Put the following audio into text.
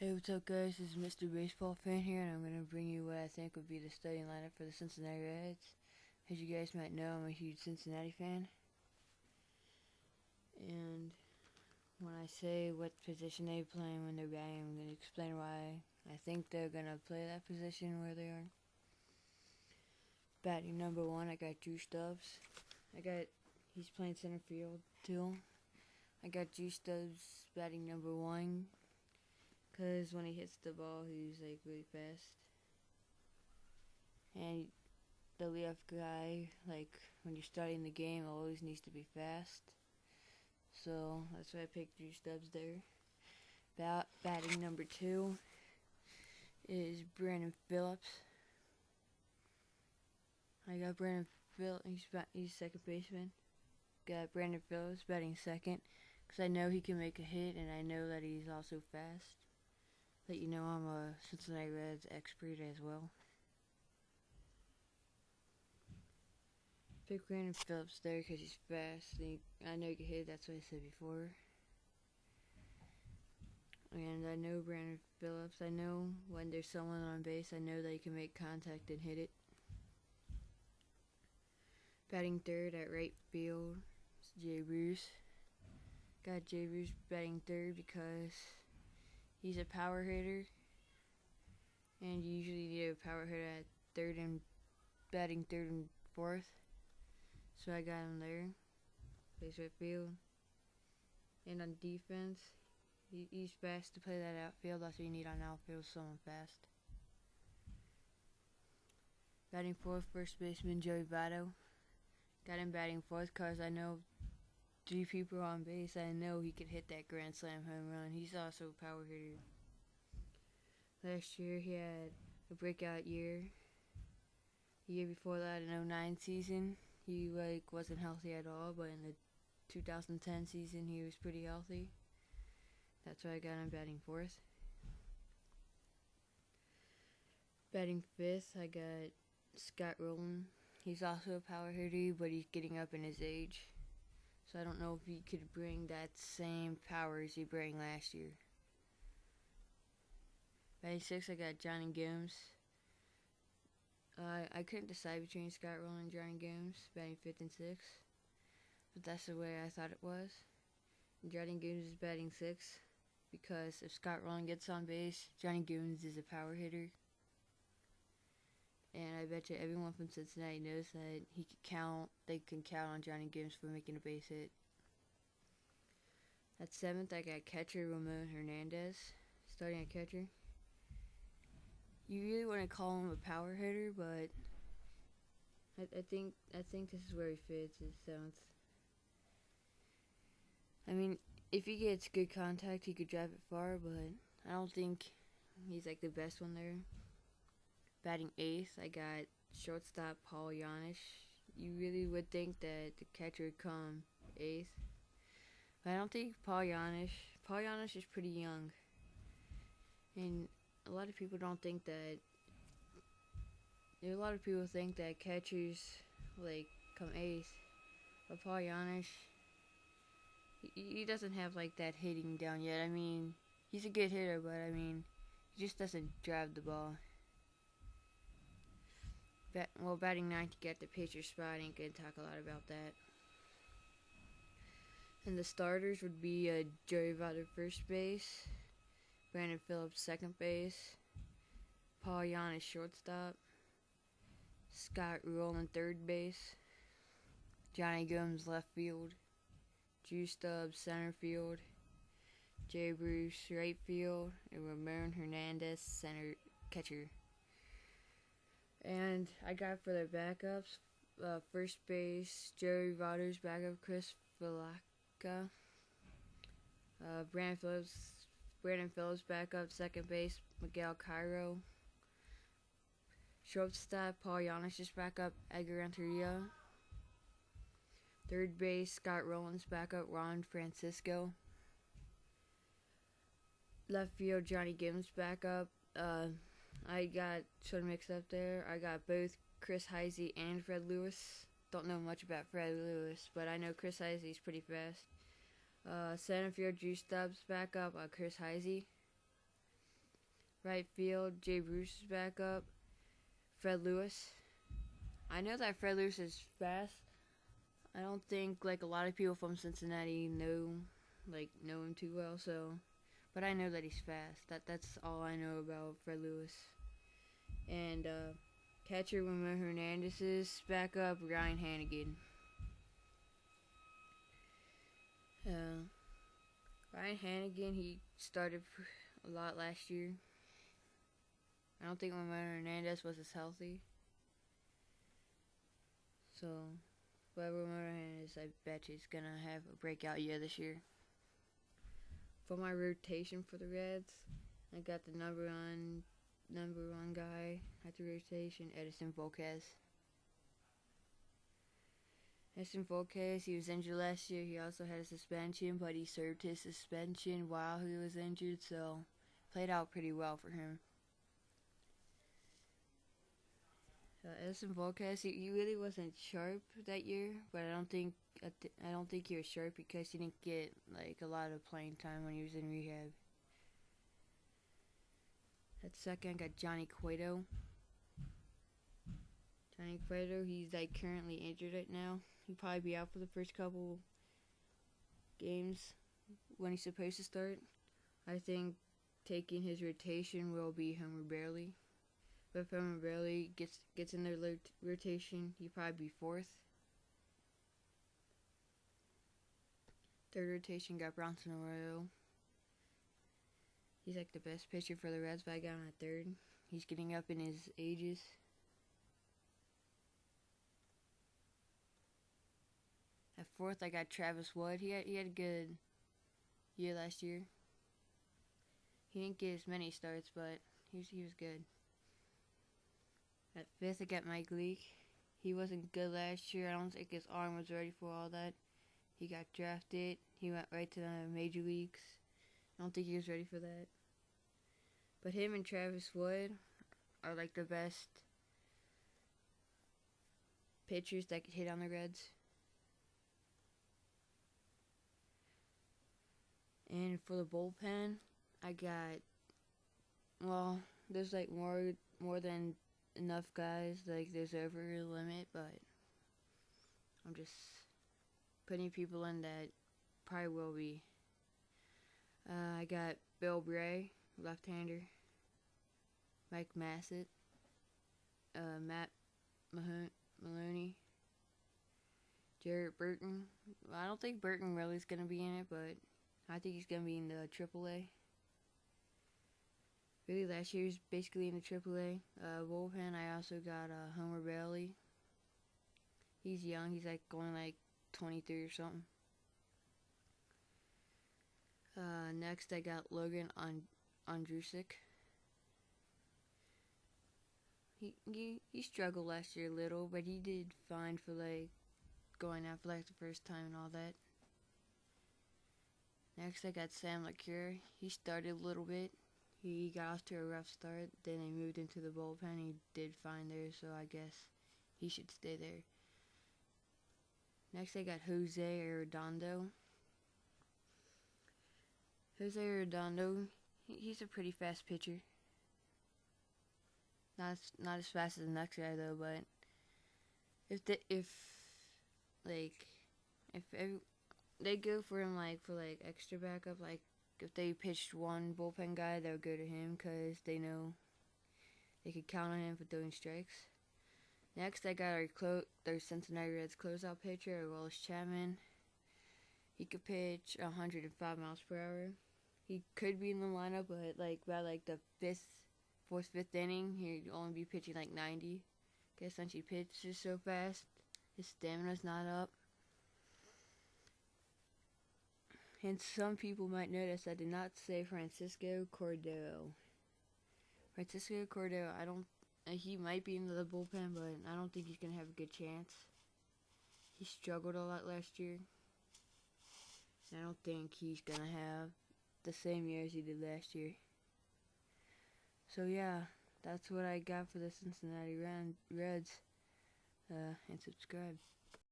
Hey, what's up, guys? This is Mr. Baseball Fan here, and I'm going to bring you what I think would be the starting lineup for the Cincinnati Reds. As you guys might know, I'm a huge Cincinnati fan. And when I say what position they play when they're batting, I'm going to explain why I think they're going to play that position where they are. Batting number 1, I got Drew Stubbs. He's playing center field, too. I got Drew Stubbs batting number 1. Because when he hits the ball, he's like really fast. And the left guy, like when you're starting the game, always needs to be fast. So that's why I picked Drew Stubbs there. Batting number 2 is Brandon Phillips. I got Brandon Phillips, he's second baseman. Got Brandon Phillips batting second. Because I know he can make a hit, and I know that he's also fast. Let you know I'm a Cincinnati Reds expert as well. Pick Brandon Phillips there because he's fast. I know he can hit, that's what I said before. And I know Brandon Phillips. I know when there's someone on base, I know that he can make contact and hit it. Batting third at right field is Jay Bruce. Got Jay Bruce batting third because he's a power hitter, and you usually need a power hitter at third and batting third and fourth. So I got him there. Plays right field. And on defense, he's fast to play that outfield. That's what you need on outfield, someone fast. Batting fourth, first baseman Joey Votto. Got him batting fourth because I know 3 people on base. I know he could hit that grand slam home run. He's also a power hitter. Last year he had a breakout year. The year before that, in 2009 season, he wasn't healthy at all. But in the 2010 season, he was pretty healthy. That's why I got him batting fourth. Batting fifth, I got Scott Rowland. He's also a power hitter, but he's getting up in his age. So I don't know if he could bring that same power as he brought last year. Batting sixth, I got Johnny Gomes. I couldn't decide between Scott Rowland and Johnny Gomes, batting fifth and sixth. But that's the way I thought it was. And Johnny Gomes is batting sixth because if Scott Rowland gets on base, Johnny Gomes is a power hitter. And I bet you everyone from Cincinnati knows that they can count on Johnny Gomes for making a base hit. At seventh, I got catcher Ramon Hernandez, starting at catcher. You really want to call him a power hitter, but I think this is where he fits, is seventh. I mean, if he gets good contact, he could drive it far, but I don't think he's like the best one there. Batting eighth, I got shortstop Paul Yanish. You really would think that the catcher would come eighth, but I don't think Paul Yanish is pretty young, and a lot of people think that catchers come eighth, but Paul Yanish, he doesn't have like that hitting down yet. I mean, he's a good hitter, but I mean, he just doesn't drive the ball. Batting ninth, you got the pitcher spot. I ain't gonna talk a lot about that. And the starters would be Joey Votto first base, Brandon Phillips second base, Paul Yanish shortstop, Scott Rowland third base, Johnny Gomes left field, Drew Stubbs center field, Jay Bruce right field, and Ramon Hernandez center catcher. And I got for their backups, first base, Joey Votto's backup, Chris Villalka. Brandon Phillips backup, second base, Miguel Cairo. Shortstop, Paul Yanish's backup, Edgar Renteria. Third base, Scott Rowland's backup, Ron Francisco. Left field, Johnny Gomes backup. I got sort of mixed up there. I got both Chris Heisey and Fred Lewis. Don't know much about Fred Lewis, but I know Chris Heisey's pretty fast. Center field, Drew Stubbs backup, Chris Heisey. Right field, Jay Bruce is back up. Fred Lewis. I know that Fred Lewis is fast. I don't think like a lot of people from Cincinnati know him too well. So, but I know that he's fast. That's all I know about Fred Lewis. And catcher Ramon Hernandez is back up. Ryan Hannigan. Ryan Hannigan, he started a lot last year. I don't think Ramon Hernandez was as healthy. So, but Ramon Hernandez, I bet he's gonna have a breakout year this year. For my rotation for the Reds, I got the number one guy at the rotation, Edison Volquez. Edison Volquez, he was injured last year. He also had a suspension, but he served his suspension while he was injured, so played out pretty well for him. Edison Volquez, he really wasn't sharp that year, but I don't think he was sharp because he didn't get like a lot of playing time when he was in rehab. At second, I got Johnny Cueto. Johnny Cueto, he's like currently injured right now. He'll probably be out for the first couple games when he's supposed to start. I think taking his rotation will be Homer Bailey. But if Homer Bailey gets in their rotation, he'll probably be fourth. Third rotation got Bronson Arroyo. He's like the best pitcher for the Reds, but I got him at third. He's getting up in his ages. At fourth, I got Travis Wood. He had a good year last year. He didn't get as many starts, but he was good. At fifth, I got Mike Leake. He wasn't good last year. I don't think his arm was ready for all that. He got drafted. He went right to the major leagues. I don't think he was ready for that. But him and Travis Wood are like the best pitchers that could hit on the Reds. And for the bullpen, I got, well, there's like more than enough guys. Like there's over a limit, but I'm just putting people in that probably will be. I got Bill Bray, left-hander. Mike Massett. Matt Maloney. Jarrett Burton. Well, I don't think Burton really is going to be in it, but I think he's going to be in the AAA. Really, last year he was basically in the AAA. Bullpen, I also got Homer Bailey. He's young. He's like going like 23 or something. Next, I got Logan Ondrusik. He struggled last year a little, but he did fine for like going out for like the first time and all that. Next, I got Sam LaCure. He started a little bit. He got off to a rough start. Then they moved into the bullpen. He did fine there, so I guess he should stay there. Next, I got Jose Arredondo. Jose Arredondo, he's a pretty fast pitcher. Not as fast as the next guy though, but if they go for him for extra backup, like if they pitched one bullpen guy, they'll go to him because they know they could count on him for throwing strikes. Next, I got their Cincinnati Reds closeout pitcher, Aroldis Chapman. He could pitch 105 miles per hour. He could be in the lineup, but by the fourth, fifth inning, he'd only be pitching 90. Because since he pitches so fast, his stamina's not up. And some people might notice I did not say Francisco Cordero. Francisco Cordero, he might be into the bullpen, but I don't think he's going to have a good chance. He struggled a lot last year. And I don't think he's going to have the same year as he did last year. So yeah, that's what I got for the Cincinnati Reds. And subscribe.